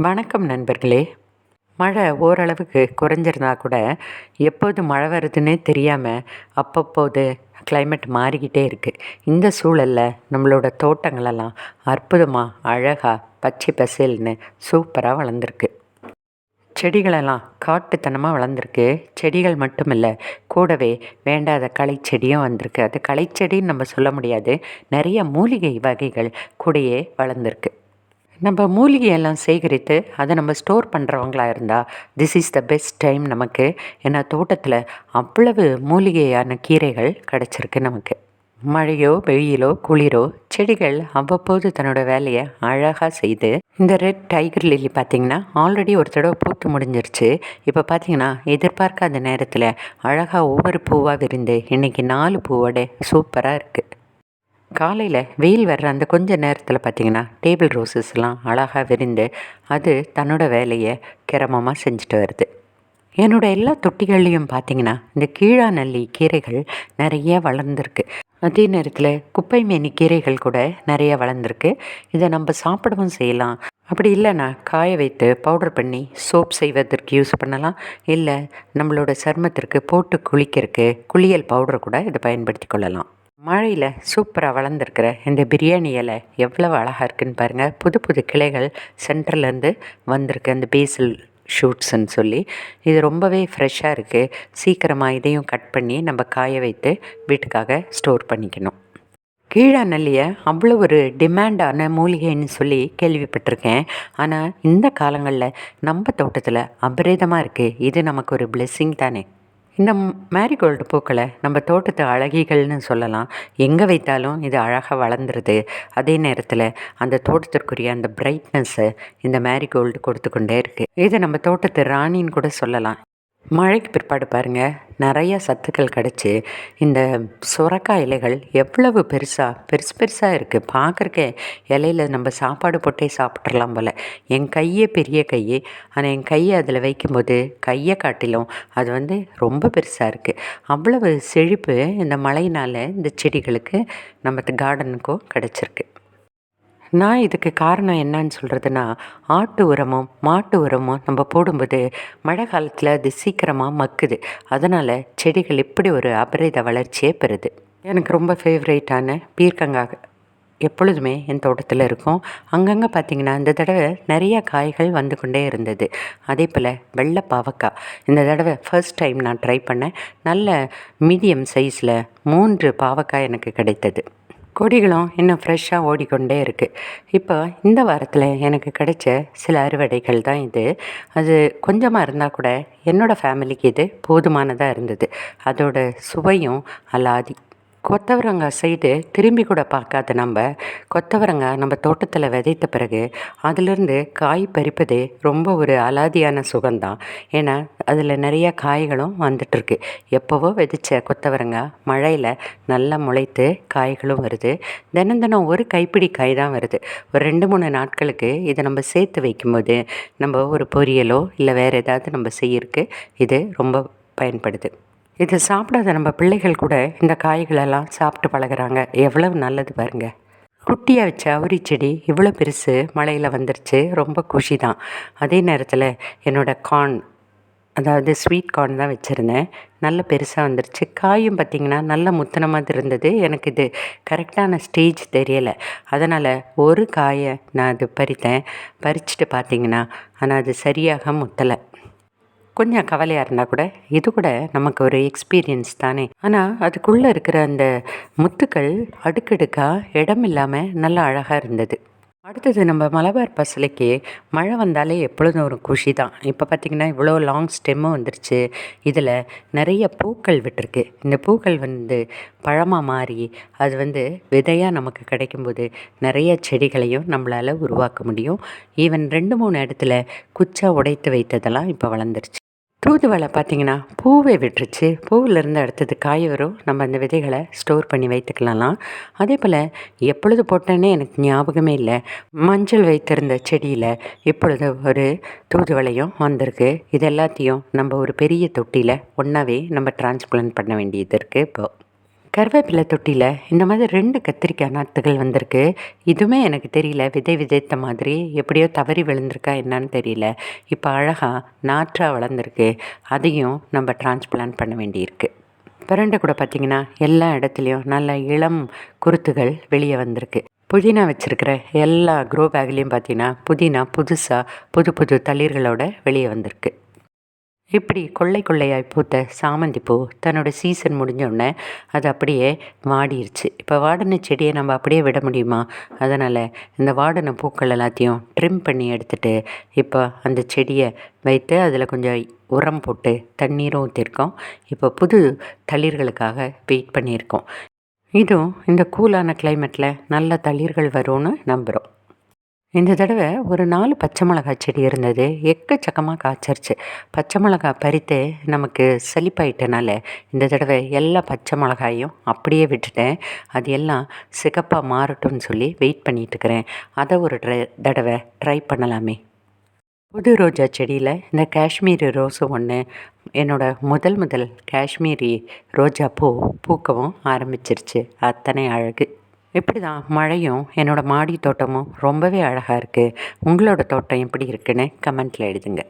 வணக்கம் நண்பர்களே. மழை ஓரளவுக்கு குறைஞ்சிருந்தா கூட எப்போது மழை வருதுன்னே தெரியாமல் அப்பப்போது கிளைமேட் மாறிக்கிட்டே இருக்குது. இந்த சூழலில் நம்மளோட தோட்டங்களெல்லாம் அற்புதமாக அழகாக பச்சை பசேல்னு சூப்பராக வளர்ந்துருக்கு. செடிகளெல்லாம் காட்டுத்தனமாக வளர்ந்துருக்கு. செடிகள் மட்டும் இல்லை, கூடவே வேண்டாத களை செடியும் வந்திருக்கு. அது களைச்செடின்னு நம்ம சொல்ல முடியாது, நிறைய மூலிகை வகைகள் கூடயே வளர்ந்துருக்கு. நம்ம மூலிகையெல்லாம் சேகரித்து அதை நம்ம ஸ்டோர் பண்ணுறவங்களா இருந்தால் this is the best time நமக்கு. ஏன்னா தோட்டத்தில் அவ்வளவு மூலிகையான கீரைகள் கிடச்சிருக்கு நமக்கு. மழையோ வெயிலோ குளிரோ செடிகள் அவ்வப்போது தன்னோட வேலையை அழகாக செய்து, இந்த ரெட் டைகர் லில்லி பார்த்திங்கன்னா ஆல்ரெடி ஒரு தடவை பூத்து முடிஞ்சிருச்சு. இப்போ பார்த்திங்கன்னா எதிர்பார்க்காத நேரத்தில் அழகாக ஒவ்வொரு பூவாக விரிந்து இன்றைக்கி 4 பூவோட சூப்பராக இருக்குது. காலையில் வெயில் வர்ற அந்த கொஞ்ச நேரத்தில் பார்த்திங்கன்னா டேபிள் ரோஸஸ்லாம் அழகாக விரிந்து அது தன்னோட வேலையை கிரமமாக செஞ்சுட்டு வருது. என்னோடய எல்லா தொட்டிகள்லேயும் பார்த்திங்கன்னா இந்த கீழாநெல்லி கீரைகள் நிறைய வளர்ந்துருக்கு. அதே நேரத்தில் குப்பை மேனி கீரைகள் கூட நிறைய வளர்ந்துருக்கு. இதை நம்ம சாப்பிடவும் செய்யலாம். அப்படி இல்லைன்னா காய வைத்து பவுடர் பண்ணி சோப் செய்வதற்கு யூஸ் பண்ணலாம். இல்லை நம்மளோட சருமத்திற்கு போட்டு குளிக்கிறதுக்கு குளியல் பவுடர் கூட இதை பயன்படுத்தி கொள்ளலாம். மழையில் சூப்பராக வளர்ந்துருக்கிற இந்த பிரியாணி இலை எவ்வளவு அழகாக இருக்குதுன்னு பாருங்கள். புது புது கிளைகள் சென்டர்லேருந்து வந்திருக்கு, அந்த பேசில் ஷூட்ஸ்ன்னு சொல்லி. இது ரொம்பவே ஃப்ரெஷ்ஷாக இருக்குது. சீக்கிரமாக இதையும் கட் பண்ணி நம்ம காய வைத்து வீட்டுக்காக ஸ்டோர் பண்ணிக்கணும். கீழாநெல்லியை அவ்வளோ ஒரு டிமாண்டான மூலிகைன்னு சொல்லி கேள்விப்பட்டிருக்கேன். ஆனால் இந்த காலங்களில் நம்ம தோட்டத்தில் அபரிதமாக இருக்குது. இது நமக்கு ஒரு பிளெஸ்ஸிங் தானே. இந்த மேரிகோல்டு பூக்களை நம்ம தோட்டத்து அழகிகள்னு சொல்லலாம். எங்கே வைத்தாலும் இது அழகாக வளர்ந்துருது. அதே நேரத்தில் அந்த தோட்டத்திற்குரிய அந்த பிரைட்னஸ்ஸை இந்த மேரிகோல்டு கொடுத்து கொண்டே இருக்குது. இதை நம்ம தோட்டத்து ராணின்னு கூட சொல்லலாம். மழைக்கு பிற்பாடு பாருங்கள், நிறையா சத்துக்கள் கிடச்சி இந்த சுரக்காய் இலைகள் எவ்வளவு பெருசாக இருக்குது. பார்க்குறக்கே இலையில் நம்ம சாப்பாடு போட்டே சாப்பிட்றலாம் போல். என் கையே பெரிய கையே, ஆனால் என் கையை அதில் வைக்கும்போது கையை காட்டிலும் அது ரொம்ப பெருசாக இருக்குது. அவ்வளவு செழிப்பு இந்த மழையினால் இந்த செடிகளுக்கு நம்ம கார்டனுக்கும் கிடச்சிருக்கு. நான் இதுக்கு காரணம் என்னன்னு சொல்கிறதுனா, ஆட்டு உரமும் மாட்டு உரமும் நம்ம போடும்போது மழை காலத்தில் அது சீக்கிரமாக மக்குது. அதனால் செடிகள் இப்படி ஒரு அபரித வளர்ச்சியே பெறுது. எனக்கு ரொம்ப ஃபேவரேட்டான பீர்க்கங்காய் எப்பொழுதுமே என் தோட்டத்தில் இருக்கும். அங்கங்கே பார்த்திங்கன்னா இந்த தடவை நிறையா காய்கள் வந்து கொண்டே இருந்தது. அதே போல் வெள்ளை பாவக்காய் இந்த தடவை ஃபர்ஸ்ட் டைம் நான் ட்ரை பண்ணேன். நல்ல மீடியம் சைஸில் 3 பாவக்காய் எனக்கு கிடைத்தது. கொடிகளும் இன்னும் ஃப்ரெஷ்ஷாக ஓடிக்கொண்டே இருக்குது. இப்போ இந்த வாரத்தில் எனக்கு கிடைச்ச சில அறுவடைகள் தான் இது. அது கொஞ்சமாக இருந்தால் கூட என்னோடய ஃபேமிலிக்கு இது போதுமானதாக இருந்தது. அதோட சுவையும் அலாதி. கொத்தவரங்காய் சைடு திரும்பி கூட பார்க்காத கொத்தவரங்காய் நம்ம தோட்டத்தில் விதைத்த பிறகு அதிலிருந்து காய் பறிப்பது ரொம்ப ஒரு அலாதியான சுகம்தான். ஏன்னா அதில் நிறையா காய்களும் வந்துட்டுருக்கு. எப்போவோ விதைச்ச கொத்தவரங்காய் மழையில் நல்லா முளைத்து காய்களும் வருது. தினம் தினம் ஒரு கைப்பிடி காய் தான் வருது. ஒரு 2-3 நாட்களுக்கு இதை நம்ம சேர்த்து வைக்கும்போது நம்ம ஒரு பொரியலோ இல்லை வேறு ஏதாவது நம்ம செய்யறதுக்கு இது ரொம்ப பயன்படுது. இதை சாப்பிடாத நம்ம பிள்ளைகள் கூட இந்த காய்களெல்லாம் சாப்பிட்டு பழகிறாங்க. எவ்வளவு நல்லது பாருங்கள். குட்டியாக வச்ச அவுரி செடி இவ்வளோ பெருசு மழையில் வந்துருச்சு. ரொம்ப குஷி தான். அதே நேரத்தில் என்னோடய கார்ன், அதாவது ஸ்வீட் கார்ன் தான் வச்சுருந்தேன். நல்ல பெருசாக வந்துருச்சு. காயும் பார்த்திங்கன்னா நல்ல முத்தின மாதிரி இருந்தது. எனக்கு இது கரெக்டான ஸ்டேஜ் தெரியலை. அதனால் ஒரு காயை நான் அது பறிச்சுட்டு பார்த்திங்கன்னா ஆனால் அது சரியாக முத்தலை. கொஞ்சம் கவலையாக இருந்தால் கூட இது கூட நமக்கு ஒரு எக்ஸ்பீரியன்ஸ் தானே. ஆனால் அதுக்குள்ளே இருக்கிற அந்த முத்துக்கள் அடுக்கடுக்காக இடம் இல்லாமல் நல்லா அழகாக இருந்தது. அடுத்தது நம்ம மலபார் பசலைக்கு மழை வந்தாலே எப்பொழுதும் ஒரு குஷி தான். இப்போ பார்த்திங்கன்னா இவ்வளோ லாங் ஸ்டெம்மும் வந்துருச்சு. இதில் நிறைய பூக்கள் விட்டுருக்கு. இந்த பூக்கள் பழமாக மாறி அது விதையாக நமக்கு கிடைக்கும்போது நிறைய செடிகளையும் நம்மளால் உருவாக்க முடியும். ஈவன் 2-3 இடத்துல குச்சா உடைத்து வைத்ததெல்லாம் இப்போ வளர்ந்துருச்சு. தூதுவளை பார்த்திங்கன்னா பூவை விட்டுருச்சு. பூவிலேருந்து அடுத்தது காய் வரும். நம்ம அந்த விதைகளை ஸ்டோர் பண்ணி வைத்துக்கலாம். அதே போல் எப்பொழுது போட்டேன்னே எனக்கு ஞாபகமே இல்லை. மஞ்சள் வைத்திருந்த செடியில் இப்பொழுது ஒரு தூதுவளையும் வந்திருக்கு. இது எல்லாத்தையும் நம்ம ஒரு பெரிய தொட்டியில் ஒன்றாவே நம்ம டிரான்ஸ்பிளான்ட் பண்ண வேண்டியது இருக்குது. இப்போ கருவேப்பிலை தொட்டியில் இந்த மாதிரி 2 கத்திரிக்காய் நாற்றுகள் வந்திருக்கு. இதுவுமே எனக்கு தெரியல, விதை விதைத்த மாதிரி எப்படியோ தவறி விழுந்திருக்கா என்னன்னு தெரியல. இப்போ அழகா நாற்றா வளர்ந்துருக்கு. அதையும் நம்ம டிரான்ஸ்பிளான்ட் பண்ண வேண்டியிருக்கு. பிரண்டை கூட பார்த்திங்கன்னா எல்லா இடத்துலையும் நல்ல இளம் குருத்துகள் வெளியே வந்திருக்கு. புதினா வச்சுருக்கிற எல்லா க்ரோ பேக்லேயும் பார்த்திங்கன்னா புதினா புதுசாக புது புது தளிர்களோட வெளியே வந்திருக்கு. இப்படி கொள்ளை கொள்ளையாய் பூத்த சாமந்தி பூ தன்னோட சீசன் முடிஞ்சோடனே அது அப்படியே வாடிருச்சு. இப்போ வாடின செடியை நம்ம அப்படியே விட முடியுமா? அதனால் இந்த வாடின பூக்கள் எல்லாத்தையும் ட்ரிம் பண்ணி எடுத்துகிட்டு இப்போ அந்த செடியை வைத்து அதில் கொஞ்சம் உரம் போட்டு தண்ணீரும் ஊற்றிருக்கோம். இப்போ புது தளிர்களுக்காக வெயிட் பண்ணியிருக்கோம். இதுவும் இந்த கூலான கிளைமேட்டில் நல்ல தளிர்கள் வரும்னு நம்புகிறோம். இந்த தடவை ஒரு 4 பச்சை மிளகாய் செடி இருந்தது. எக்கச்சக்கமாக காய்ச்சிருச்சு. பச்சை மிளகாய் பறித்து நமக்கு சலிப்பாயிட்டனால இந்த தடவை எல்லா பச்சை மிளகாயும் அப்படியே விட்டுட்டேன். அது எல்லாம் சிகப்பாக மாறட்டும்னு சொல்லி வெயிட் பண்ணிகிட்ருக்கிறேன். அதை ஒரு தடவை ட்ரை பண்ணலாமே. புது ரோஜா செடியில் இந்த காஷ்மீரி ரோஸும் ஒன்று. முதல் காஷ்மீரி ரோஜா பூக்கவும் ஆரம்பிச்சிருச்சு. அத்தனை அழகு. இப்படி தான் மழையும் மாடி தோட்டமும் ரொம்பவே அழகாக இருக்குது. உங்களோட தோட்டம் எப்படி இருக்குன்னு கமெண்ட்டில் எழுதுங்க.